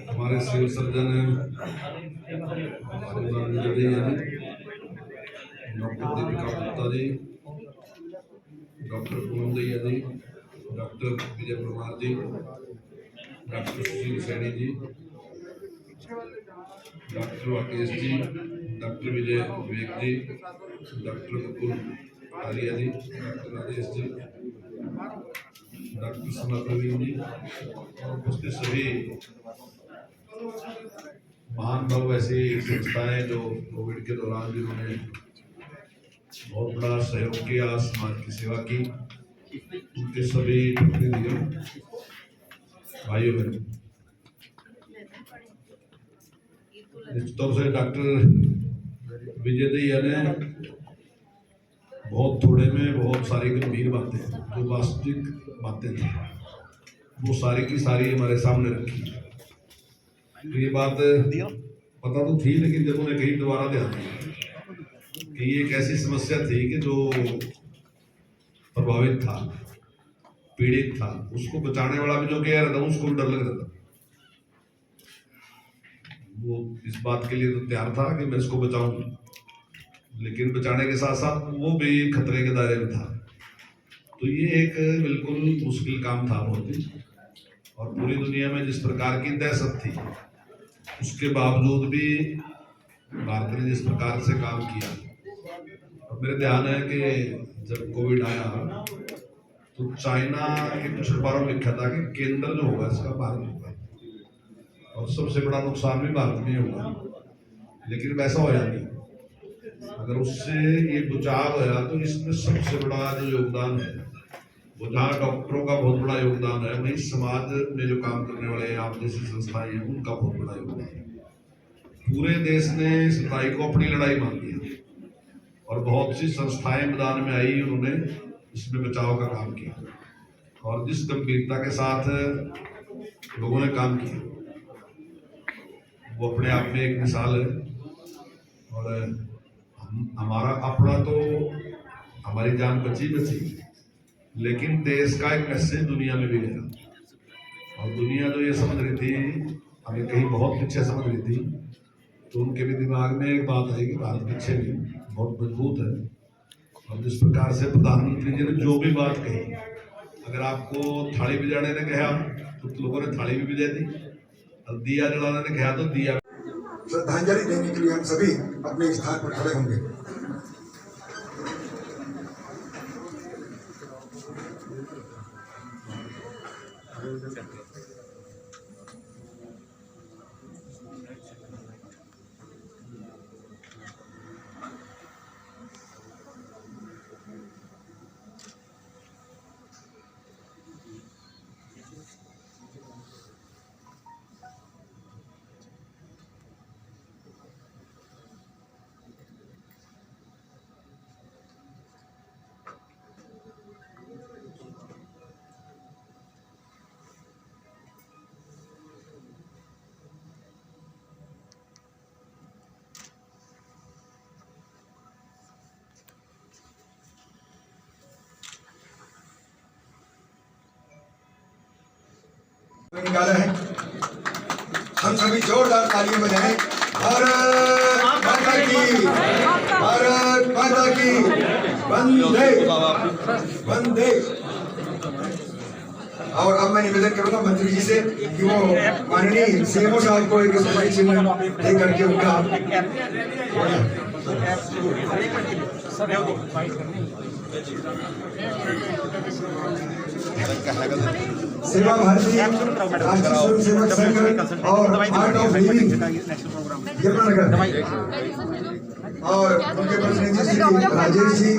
हमारे civil surgeon doctor Deepika Gupta ji, doctor Poonam Daiya ji, doctor Vijay Parmar ji, doctor Sushil Saini ji, doctor Rakesh ji, doctor Vijay Vivek ji, doctor Mukul Aliya ji, doctor Rajesh ji, doctor Sana Praveen ji और उसके सभी महान भाव ऐसी संस्थाएं जो कोविड के दौरान जिन्होंने बहुत बड़ा सहयोग किया, समाज की सेवा की, उनके सभी प्रतिनिधियों भाइयों बहनों, निश्चित से डॉक्टर विजय दैया ने बहुत थोड़े में बहुत सारी गंभीर बातें जो वास्तविक बातें थी वो सारी की सारी हमारे सामने रखी। तो ये बात पता तो थी, लेकिन जब उन्हें कहीं दोबारा ध्यान दिया कि ये एक ऐसी समस्या थी कि जो प्रभावित था, पीड़ित था, उसको बचाने वाला भी जो कह रहा था उसको भी डर लग रहा था। वो इस बात के लिए तो तैयार था कि मैं इसको बचाऊं, लेकिन बचाने के साथ साथ वो भी खतरे के दायरे में था। तो ये एक बिल्कुल मुश्किल काम था बहुत ही, और पूरी दुनिया में जिस प्रकार की दहशत थी उसके बावजूद भी भारत ने जिस प्रकार से काम किया। और मेरे ध्यान है कि जब कोविड आया तो चाइना के कुछ अखबारों में लिखा था कि केंद्र जो होगा इसका भारत होगा और सबसे बड़ा नुकसान भी भारत में होगा, लेकिन वैसा होया नहीं। अगर उससे ये बचाव होया तो इसमें सबसे बड़ा जो योगदान है वो जहाँ डॉक्टरों का बहुत बड़ा योगदान है, वहीं समाज में जो काम करने वाले आप जैसी संस्थाएं हैं उनका बहुत बड़ा योगदान है। पूरे देश ने इस लड़ाई को अपनी लड़ाई मान लिया और बहुत सी संस्थाएं मैदान में आई, उन्होंने इसमें बचाव का काम किया और जिस गंभीरता के साथ लोगों ने काम किया वो अपने आप में एक मिसाल है। और हमारा अपना तो हमारी जान बची, लेकिन देश का एक मैसेज दुनिया में भी गया और दुनिया जो ये समझ रही थी, हमें कहीं बहुत पीछे समझ रही थी, तो उनके भी दिमाग में एक बात आई कि भारत पीछे नहीं, बहुत मजबूत है। और जिस प्रकार से प्रधानमंत्री जी ने जो भी बात कही, अगर आपको थाली बजाने ने कहा तो लोगों ने थाली भी बजा दी, और दिया जलाने ने कहा तो दिया। श्रद्धांजलि देने के लिए हम सभी अपने स्थान पर खड़े होंगे। निकाला है, हम सभी जोरदार तालियां बजाएं। भारत माता की, भारत माता की, वंदे वंदे। और अब मैं निवेदन करूंगा मंत्री जी से कि वो माननीय सीएमओ साहब को एक स्मृति चिन्ह दे करके उनका सेवा भारती राष्ट्रीय स्वयंसेवक संघ और आर्ट ऑफ लिविंग यमुनानगर और उनके प्रतिनिधि श्री राजेश जी,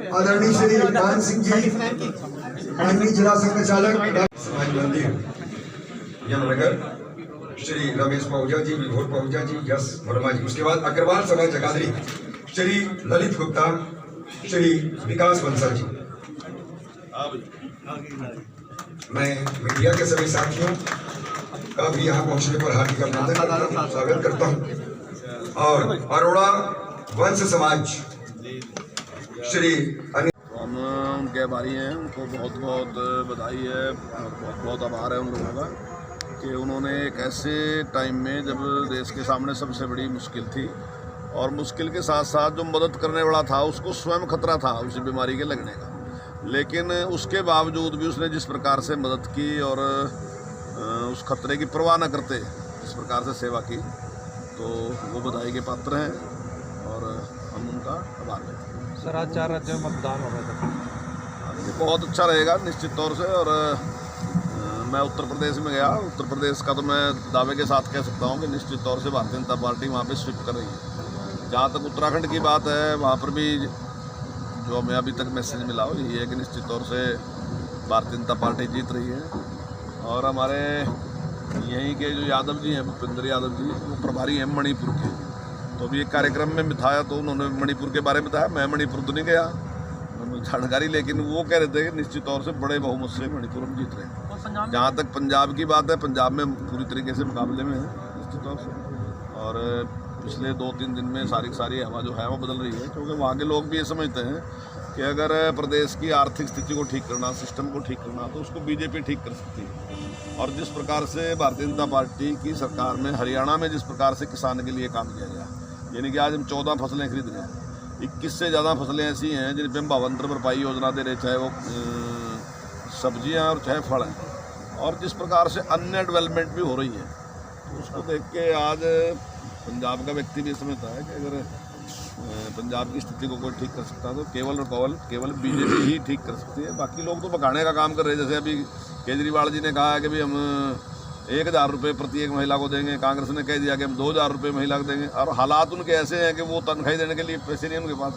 आदरणीय श्री मान सिंह जी, माननीय जिला संचालक समाज मंदिर यमुनानगर श्री रमेश पहुजा जी, विभोर पहुजा जी, यश वर्मा जी, उसके बाद अग्रवाल समाज जगाधरी श्री ललित गुप्ता, श्री विकास बंसल जी। मैं मीडिया के सभी साथियों का भी यहाँ पहुंचने पर हार्दिक अभिनंदन स्वागत करता हूँ। और अरोड़ा वंश समाज श्री के आभारी हैं, उनको बहुत बहुत बधाई है, बहुत बहुत आभार है उन लोगों का कि उन्होंने एक ऐसे टाइम में जब देश के सामने सबसे बड़ी मुश्किल थी और मुश्किल के साथ साथ जो मदद करने वाला था उसको स्वयं खतरा था उस बीमारी के लगने का, लेकिन उसके बावजूद भी उसने जिस प्रकार से मदद की और उस खतरे की परवाह न करते जिस प्रकार से सेवा की, तो वो बधाई के पात्र हैं और हम उनका आभार व्यक्त करते हैं। सर, आज 4 राज्यों में मतदान हो रहा था, बहुत अच्छा रहेगा निश्चित तौर से। और मैं उत्तर प्रदेश में गया, उत्तर प्रदेश का तो मैं दावे के साथ कह सकता हूँ कि निश्चित तौर से भारतीय जनता पार्टी वहाँ पे स्वीप कर रही है। जहाँ तक उत्तराखंड की बात है, वहाँ पर भी जो हमें अभी तक मैसेज मिला हो ये है कि निश्चित तौर से भारतीय जनता पार्टी जीत रही है। और हमारे यहीं के जो यादव जी हैं, भूपेंद्र यादव जी, वो प्रभारी हैं मणिपुर के, तो अभी एक कार्यक्रम में बिठाया तो उन्होंने मणिपुर के बारे में बताया। मैं मणिपुर तो नहीं गया जानकारी, लेकिन वो कह रहे थे कि निश्चित तौर से बड़े बहुमत से मणिपुर में जीत रहे हैं। जहाँ तक पंजाब की बात है, पंजाब में पूरी तरीके से मुकाबले में है निश्चित तौर से। और पिछले 2-3 दिन में सारी हवा जो है वो बदल रही है, क्योंकि वहाँ के लोग भी ये समझते हैं कि अगर प्रदेश की आर्थिक स्थिति को ठीक करना, सिस्टम को ठीक करना, तो उसको बीजेपी ठीक कर सकती है। और जिस प्रकार से भारतीय जनता पार्टी की सरकार में हरियाणा में जिस प्रकार से किसान के लिए काम किया गया, यानी कि आज हम 14 फसलें खरीद रहे हैं, 21 से ज़्यादा फसलें ऐसी हैं जिन पर हम भावांतर भरपाई योजना दे रहे, चाहे वो सब्जियां और चाहे फल हैं। और जिस प्रकार से अन्य डेवलपमेंट भी हो रही है, तो उसको देख के आज पंजाब का व्यक्ति भी समझता है कि अगर पंजाब की स्थिति को कोई ठीक कर सकता है तो केवल बीजेपी ही ठीक कर सकती है। बाकी लोग तो भगाने का काम कर रहे हैं। जैसे अभी केजरीवाल जी ने कहा है कि भाई हम 1,000 रुपये प्रति एक महिला को देंगे, कांग्रेस ने कह दिया कि हम 2,000 रुपये महिला को देंगे, और हालात उनके ऐसे हैं कि वो तनख्वाही देने के लिए पैसे नहीं उनके पास।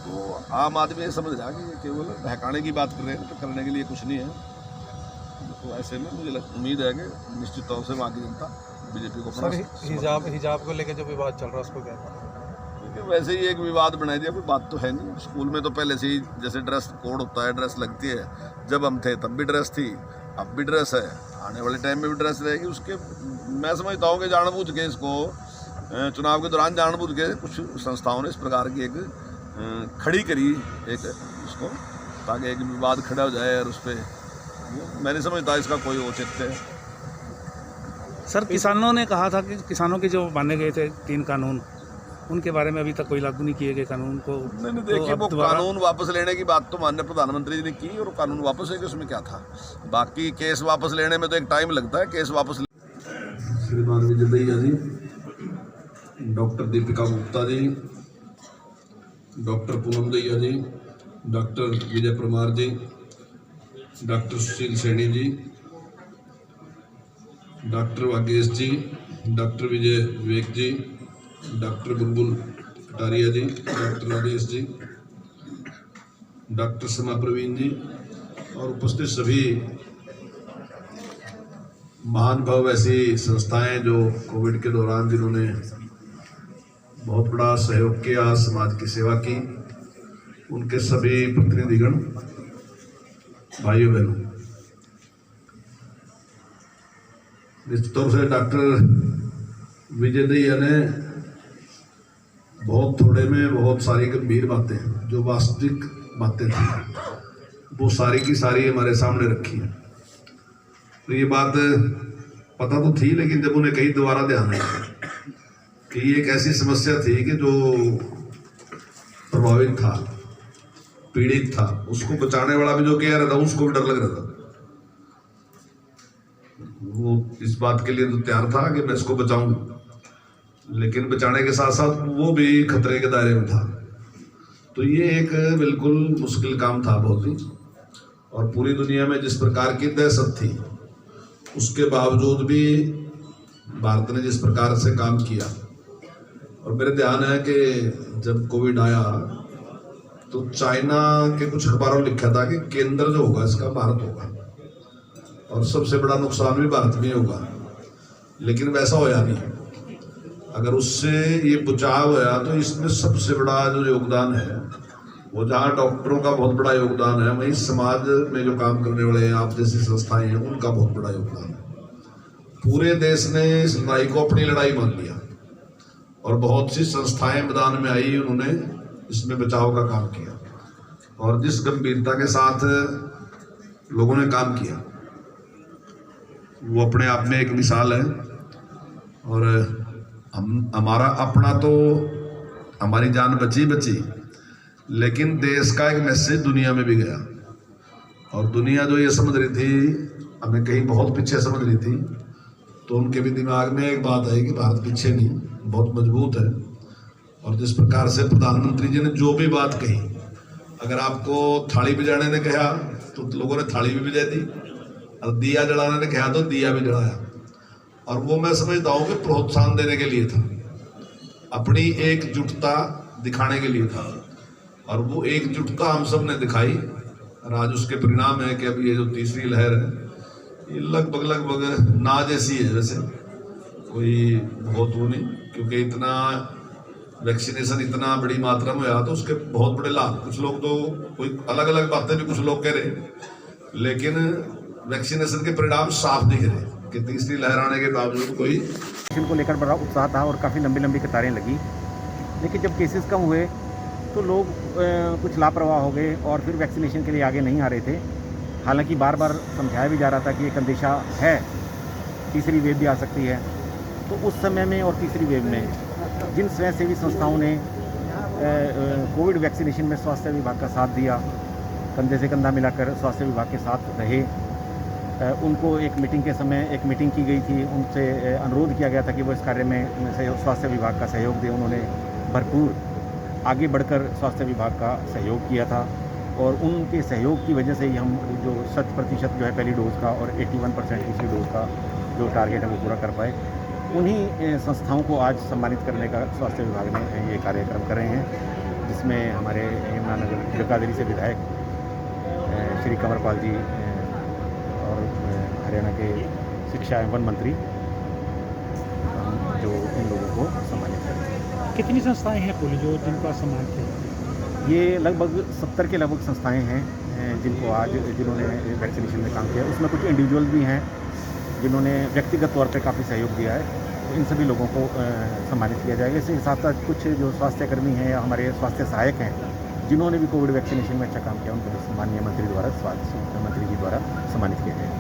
तो आम आदमी ये समझ रहा है कि ये केवल बहकाने की बात कर रहे हैं, तो करने के लिए कुछ नहीं है। तो ऐसे में मुझे उम्मीद है कि निश्चित तौर से वहाँ की जनता बीजेपी को। सर, हिजाब को लेकर जो विवाद चल रहा है उसको क्या, क्योंकि वैसे ही एक विवाद बना दिया, कोई बात तो है नहीं। स्कूल में तो पहले से ही जैसे ड्रेस कोड होता है, ड्रेस लगती है, जब हम थे तब भी ड्रेस थी, अब भी ड्रेस है, आने वाले टाइम में भी ड्रेस रहेगी। उसके मैं समझता हूँ कि जानबूझ के इसको चुनाव के दौरान जानबूझ के कुछ संस्थाओं ने इस प्रकार की एक खड़ी करी एक उसको, ताकि एक विवाद खड़ा हो जाए और उस पर मैं नहीं समझता इसका कोई औचित्य है। सर, किसानों ने कहा था कि किसानों के जो माने गए थे 3 कानून, उनके बारे में अभी तक कोई लागू नहीं किए गए कानून को। नहीं देखिए, वो कानून वापस लेने की बात तो माननीय प्रधानमंत्री जी ने की और कानून वापस है कि उसमें क्या था। बाकी केस वापस लेने में तो एक टाइम लगता है, केस वापस श्रीमान विजय दहिया जी, डॉक्टर दीपिका गुप्ता जी, डॉक्टर पूनम दहिया जी, doctor Vijay Parmar ji, doctor Sushil Saini ji, doctor Vagesh जी, डॉक्टर विजय विवेक जी, डॉक्टर बुलबुल कटारिया जी, डॉक्टर राजेश जी, डॉक्टर समा प्रवीण जी और उपस्थित सभी महानुभाव, ऐसी संस्थाएं जो कोविड के दौरान जिन्होंने बहुत बड़ा सहयोग किया, समाज की सेवा की, उनके सभी प्रतिनिधिगण, भाइयों बहनों, निश्चित तौर से डॉक्टर विजय दहिया ने बहुत थोड़े में बहुत सारी गंभीर बातें, जो वास्तविक बातें थी, वो सारी की सारी हमारे सामने रखी है। तो ये बात पता तो थी, लेकिन जब उन्हें कहीं दोबारा ध्यान आया कि ये एक ऐसी समस्या थी कि जो प्रभावित था, पीड़ित था, उसको बचाने वाला भी जो कह रहा था उसको भी डर लग रहा था। वो इस बात के लिए तो तैयार था कि मैं इसको बचाऊं, लेकिन बचाने के साथ साथ वो भी खतरे के दायरे में था। तो ये एक बिल्कुल मुश्किल काम था बहुत ही, और पूरी दुनिया में जिस प्रकार की दहशत थी, उसके बावजूद भी भारत ने जिस प्रकार से काम किया। और मेरे ध्यान है कि जब कोविड आया तो चाइना के कुछ अखबारों में लिखा था कि केंद्र जो होगा इसका भारत होगा और सबसे बड़ा नुकसान भी भारत में होगा, लेकिन वैसा होया नहीं। अगर उससे ये बचाव होया तो इसमें सबसे बड़ा जो योगदान है वो, जहाँ डॉक्टरों का बहुत बड़ा योगदान है, वहीं समाज में जो काम करने वाले हैं, आप जैसी संस्थाएं हैं, उनका बहुत बड़ा योगदान है। पूरे देश ने इस लड़ाई को अपनी लड़ाई मान लिया और बहुत सी संस्थाएं मैदान में आई, उन्होंने इसमें बचाव का काम किया। और जिस गंभीरता के साथ लोगों ने काम किया वो अपने आप में एक मिसाल है। और हमारा अपना तो हमारी जान बची, लेकिन देश का एक मैसेज दुनिया में भी गया। और दुनिया जो ये समझ रही थी हमें कहीं बहुत पीछे समझ रही थी, तो उनके भी दिमाग में एक बात आई कि भारत पीछे नहीं, बहुत मजबूत है। और जिस प्रकार से प्रधानमंत्री जी ने जो भी बात कही, अगर आपको थाली बजाने ने कहा तो लोगों ने थाली भी बजा दी, और दिया जलाने ने कहा तो दिया भी जलाया। और वो मैं समझता हूँ कि प्रोत्साहन देने के लिए था, अपनी एकजुटता दिखाने के लिए था। और वो एकजुटता हम सब ने दिखाई, और आज उसके परिणाम है कि अब ये जो तीसरी लहर है ये लगभग ना जैसी है। वैसे कोई बहुत वो नहीं, क्योंकि इतना वैक्सीनेशन इतना बड़ी मात्रा में हुआ तो उसके बहुत बड़े लाभ, कुछ लोग तो कोई अलग अलग बातें भी कुछ लोग कह रहे, लेकिन वैक्सीनेशन के परिणाम साफ दिख रहे कि तीसरी लहर आने के बावजूद कोई वैक्सीन को लेकर बड़ा उत्साह था और काफ़ी लंबी लंबी कतारें लगी। लेकिन जब केसेस कम हुए तो लोग कुछ लापरवाह हो गए और फिर वैक्सीनेशन के लिए आगे नहीं आ रहे थे। हालांकि बार बार समझाया भी जा रहा था कि एक अंदेशा है, तीसरी वेव भी आ सकती है। तो उस समय में और तीसरी वेव में जिन स्वयंसेवी संस्थाओं ने कोविड वैक्सीनेशन में स्वास्थ्य विभाग का साथ दिया, कंधे से कंधा मिलाकर स्वास्थ्य विभाग के साथ रहे, उनको एक मीटिंग के समय एक मीटिंग की गई थी, उनसे अनुरोध किया गया था कि वो इस कार्य में स्वास्थ्य विभाग का सहयोग दें। उन्होंने भरपूर आगे बढ़कर स्वास्थ्य विभाग का सहयोग किया था और उनके सहयोग की वजह से ही हम जो 100% जो है पहली डोज का और 81% तीसरी डोज का जो टारगेट है वो पूरा कर पाए। उन्हीं संस्थाओं को आज सम्मानित करने का स्वास्थ्य विभाग ने ये कार्यक्रम कर रहे हैं, जिसमें हमारे यमुनानगर जगाधरी से विधायक श्री कंवरपाल जी और हरियाणा के शिक्षा एवं वन मंत्री जो इन लोगों को सम्मानित करेंगे। कितनी संस्थाएं हैं कुल जो जिनको सम्मान किया? ये लगभग 70 के लगभग संस्थाएं हैं जिनको आज जिन्होंने वैक्सीनेशन में काम किया। उसमें कुछ इंडिविजुअल भी हैं जिन्होंने व्यक्तिगत तौर पे काफ़ी सहयोग दिया है, तो इन सभी लोगों को सम्मानित किया जाएगा। इसके साथ साथ कुछ जो स्वास्थ्यकर्मी हैं या हमारे स्वास्थ्य सहायक हैं जिन्होंने भी कोविड वैक्सीनेशन में अच्छा काम किया, उनको भी माननीय मंत्री जी द्वारा सम्मानित किया जाएगा।